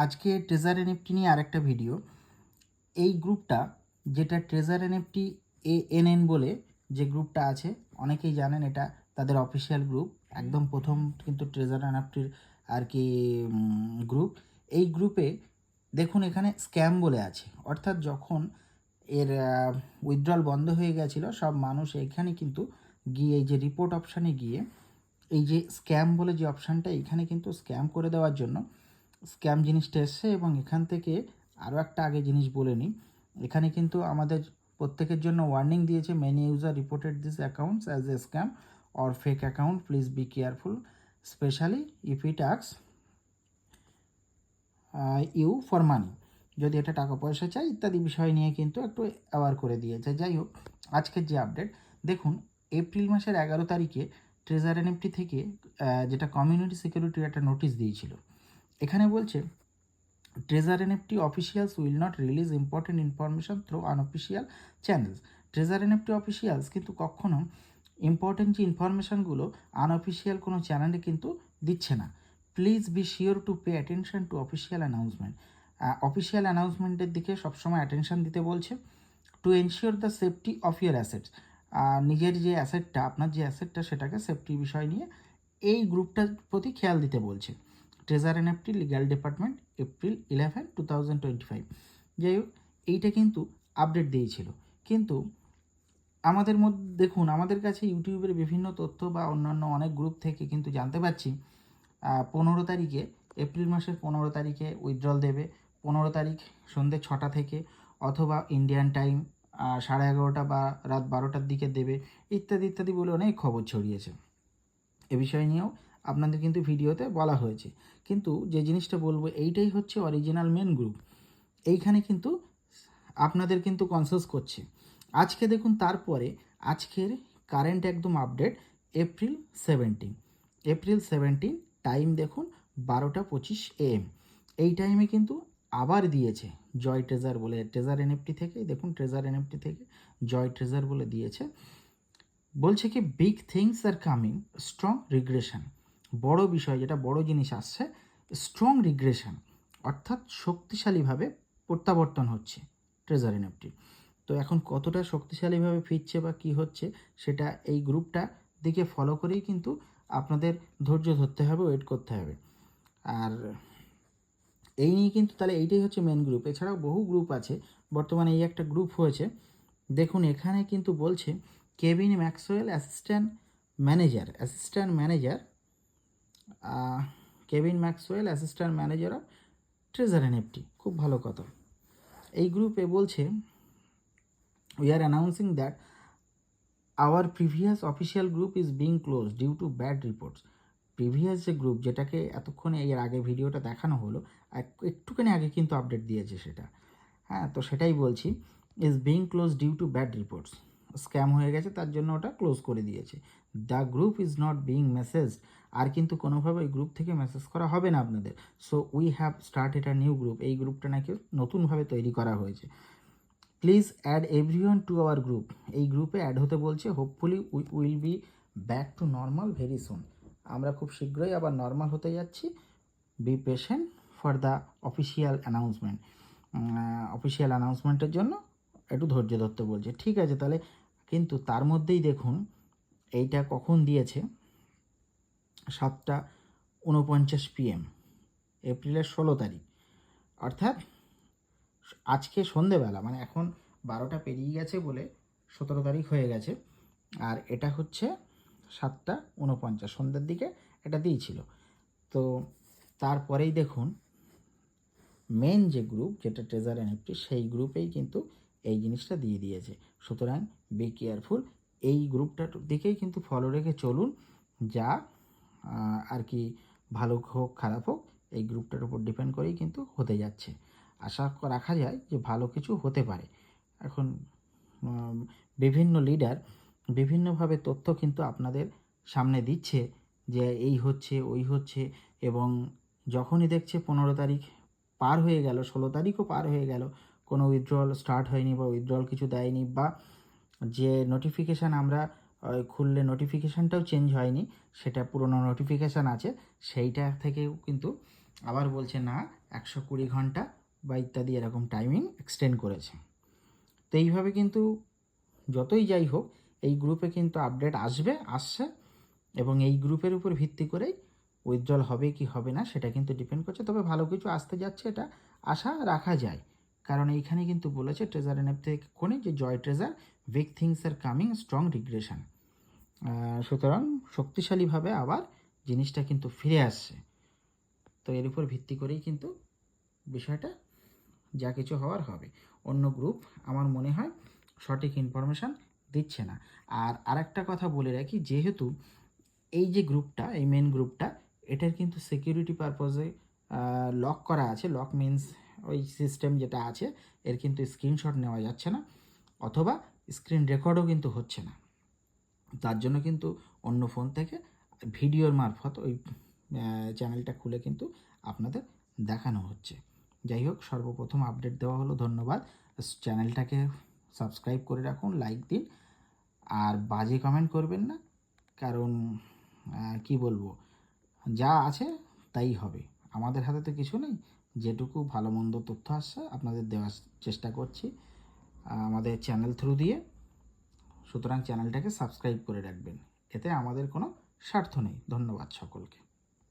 আজকে treasure NFT নিয়ে আরেকটা ভিডিও। এই গ্রুপটা যেটা ট্রেজার এনএফটি ANN বলে যে গ্রুপটা আছে, অনেকেই জানেন এটা তাদের অফিসিয়াল গ্রুপ, একদম প্রথম কিন্তু ট্রেজার এনএফটির আর কি গ্রুপ। এই গ্রুপে দেখুন এখানে স্ক্যাম বলে আছে, অর্থাৎ যখন এর উইথড্রল বন্ধ হয়ে গেছিলো সব মানুষ এখানে কিন্তু গিয়ে এই যে রিপোর্ট অপশানে গিয়ে এই যে স্ক্যাম বলে যে অপশানটা, এখানে কিন্তু স্ক্যাম করে দেওয়ার জন্য স্ক্যাম জিনিসটা এসছে। এবং এখান থেকে আরও একটা আগে জিনিস বলে নিই, এখানে কিন্তু আমাদের প্রত্যেকের জন্য ওয়ার্নিং দিয়েছে, many user reported this accounts as a scam or fake account, please be careful specially if it asks you for money, যদি এটা টাকা পয়সা চাই ইত্যাদি বিষয় নিয়ে কিন্তু একটু অ্যাওয়ার করে দিয়েছে। যাই হোক, আজকের যে আপডেট দেখুন, এপ্রিল মাসের 11 তারিখে ট্রেজার এনএফটি থেকে যেটা কমিউনিটি সিকিউরিটির একটা নোটিশ দিয়েছিল, এখানে বলছে treasure NFT officials will not release important information through unofficial channels. Treasure NFT officials কিন্তু কখনো ইম্পর্টেন্ট যে ইনফরমেশানগুলো আনঅফিসিয়াল কোনো চ্যানেলে কিন্তু দিচ্ছে না। Please be sure to pay attention to official announcement. Official অ্যানাউন্সমেন্টের দিকে সবসময় অ্যাটেনশন দিতে বলছে। To ensure the safety of your assets, নিজের যে অ্যাসেটটা, আপনার যে অ্যাসেটটা সেটাকে সেফটি বিষয় নিয়ে এই গ্রুপটার প্রতি খেয়াল দিতে বলছে। Treasure NFT legal department, April 11, 2025। যাই হোক, এইটা কিন্তু আপডেট দিয়েছিল। কিন্তু আমাদের মধ্যে দেখুন, আমাদের কাছে ইউটিউবের বিভিন্ন তথ্য বা অন্যান্য অনেক গ্রুপ থেকে কিন্তু জানতে পারছি 15 তারিখে, এপ্রিল মাসের 15 তারিখে উইথড্রল দেবে, 15 তারিখ সন্ধ্যে 6টা থেকে, অথবা ইন্ডিয়ান টাইম 11:30 বা রাত 12টার দিকে দেবে, ইত্যাদি ইত্যাদি বলে অনেক খবর ছড়িয়েছে। এ বিষয় নিয়েও আপনাদের কিন্তু ভিডিওতে বলা হয়েছে। কিন্তু যে জিনিসটা বলবো, এইটাই হচ্ছে অরিজিনাল মেন গ্রুপ। এইখানে কিন্তু আপনাদের কিন্তু কনসাস করছে। আজকে দেখুন, তারপরে আজকের কারেন্ট একদম আপডেট এপ্রিল 17 টাইম দেখুন 12:25 AM। এই টাইমে কিন্তু আবার দিয়েছে জয় ট্রেজার বলে, ট্রেজার এনএফটি থেকে দেখুন, ট্রেজার এনএফটি থেকে জয় ট্রেজার বলে দিয়েছে। বলছে কি big things are coming, strong regression, বড় বিষয় যেটা বড় জিনিস আসছে, স্ট্রং রিগ্রেশন, অর্থাৎ শক্তিশালীভাবে প্রত্যাবর্তন হচ্ছে ট্রেজার এনএফটি। তো এখন কতটা শক্তিশালীভাবে ফিরছে বা কী হচ্ছে সেটা এই গ্রুপটা দিকে ফলো করেই কিন্তু আপনাদের ধৈর্য ধরতে হবে, ওয়েট করতে হবে। আর এই নিয়ে কিন্তু তাহলে এইটাই হচ্ছে মেন গ্রুপ। এছাড়াও বহু গ্রুপ আছে, বর্তমানে এই একটা গ্রুপ হয়েছে। দেখুন এখানে কিন্তু বলছে Kevin Maxwell assistant manager Kevin Maxwell assistant manager of treasure NFT, খুব ভালো কথা। এই গ্রুপে বলছে we are announcing that our previous official group is being close due to bad reports. Previous যে গ্রুপ, যেটাকে এতক্ষণে এর আগে ভিডিওটা দেখানো হলো, একটুখানি আগে কিন্তু আপডেট দিয়েছে সেটা, হ্যাঁ, তো সেটাই বলছি, is being close due to bad reports, scam হয়ে গেছে তার জন্য ওটা ক্লোজ করে দিয়েছে। The group is not being message, আর কিন্তু কোনোভাবে ওই গ্রুপ থেকে মেসেজ করা হবে না আপনাদের। So we have started a new group, এই গ্রুপটা নাকি নতুনভাবে তৈরি করা হয়েছে। Please add everyone to our group, এই গ্রুপে অ্যাড হতে বলছে। Hopefully we will be back to normal very soon, আমরা খুব শীঘ্রই আবার নর্মাল হতে যাচ্ছি। Be patient for the official announcement, official অ্যানাউন্সমেন্টের জন্য একটু ধৈর্য ধরতে বলছে। ঠিক আছে, তাহলে কিন্তু তার মধ্যেই দেখুন এইটা কখন দিয়েছে, 7:49 PM, এপ্রিলের 16 তারিখ, অর্থাৎ আজকে সন্ধেবেলা, মানে এখন 12টা পেরিয়ে গেছে বলে 17 তারিখ হয়ে গেছে। আর এটা হচ্ছে 7:49 সন্ধ্যের দিকে এটা দিয়েছিল। তো তারপরেই দেখুন মেন যে গ্রুপ, যেটা ট্রেজার এনএফটি, সেই গ্রুপেই কিন্তু এই জিনিসটা দিয়ে দিয়েছে। সুতরাং বি কেয়ারফুল, এই গ্রুপটার দিকেই কিন্তু ফলো রেখে চলুন। যা আর কি ভালো হোক খারাপ হোক, এই গ্রুপটার উপর ডিপেন্ড করেই কিন্তু হতে যাচ্ছে। আশা রাখা যায় যে ভালো কিছু হতে পারে। এখন বিভিন্ন লিডার বিভিন্নভাবে তথ্য কিন্তু আপনাদের সামনে দিচ্ছে যে এই হচ্ছে ওই হচ্ছে, এবং যখনই দেখছে 15 তারিখ পার হয়ে গেল, 16 তারিখও পার হয়ে গেল, কোনো উইথড্রল স্টার্ট হয়নি বা উইথড্রল কিছু দেয়নি, বা যে নোটিফিকেশান আমরা খুললে নোটিফিকেশানটাও চেঞ্জ হয়নি, সেটা পুরনো নোটিফিকেশান আছে, সেইটা থেকেও কিন্তু আবার বলছে না 120 ঘন্টা বা ইত্যাদি এরকম টাইমিং এক্সটেন্ড করেছে। তো এইভাবে কিন্তু যতই যাই হোক এই গ্রুপে কিন্তু আপডেট আসছে, এবং এই গ্রুপের উপর ভিত্তি করেই উইথড্রল হবে কি হবে না সেটা কিন্তু ডিপেন্ড করছে। তবে ভালো কিছু আসতে যাচ্ছে, এটা আশা রাখা যায়, কারণ এইখানে কিন্তু বলেছে ট্রেজার এনএফ থেকে কোনে যে জয় treasure big things are coming strong regression. সুতরাং শক্তিশালীভাবে আবার জিনিসটা কিন্তু ফিরে আসছে। তো এর উপর ভিত্তি করেই কিন্তু বিষয়টা যা কিছু হওয়ার হবে। অন্য গ্রুপ আমার মনে হয় সঠিক ইনফরমেশান দিচ্ছে না। আর আরেকটা কথা বলে রাখি, যেহেতু এই যে গ্রুপটা, এই মেন গ্রুপটা, এটার কিন্তু সিকিউরিটি পারপজে লক করা আছে। লক মিন্স ওই সিস্টেম যেটা আছে এর কিন্তু স্ক্রিনশট নেওয়া যাচ্ছে না, অথবা স্ক্রিন রেকর্ডও কিন্তু হচ্ছে না। তার জন্য কিন্তু অন্য ফোন থেকে ভিডিওর মারফত ওই চ্যানেলটা খুলে কিন্তু আপনাদের দেখানো হচ্ছে। যাই হোক, সর্বপ্রথম আপডেট দেওয়া হলো, ধন্যবাদ। চ্যানেলটাকে সাবস্ক্রাইব করে রাখুন, লাইক দিন, আর বাজে কমেন্ট করবেন না, কারণ কি বলবো, যা আছে তাই হবে। আমাদের হাতে তো কিছু নেই, যেটুকু ভালো মন্দ তথ্য আসছে আপনাদের দেওয়ার চেষ্টা করছি আমাদের চ্যানেল থ্রু দিয়ে। সুতরাং চ্যানেলটাকে সাবস্ক্রাইব করে রাখবেন, এতে আমাদের কোনো স্বার্থ নেই। ধন্যবাদ সকলকে।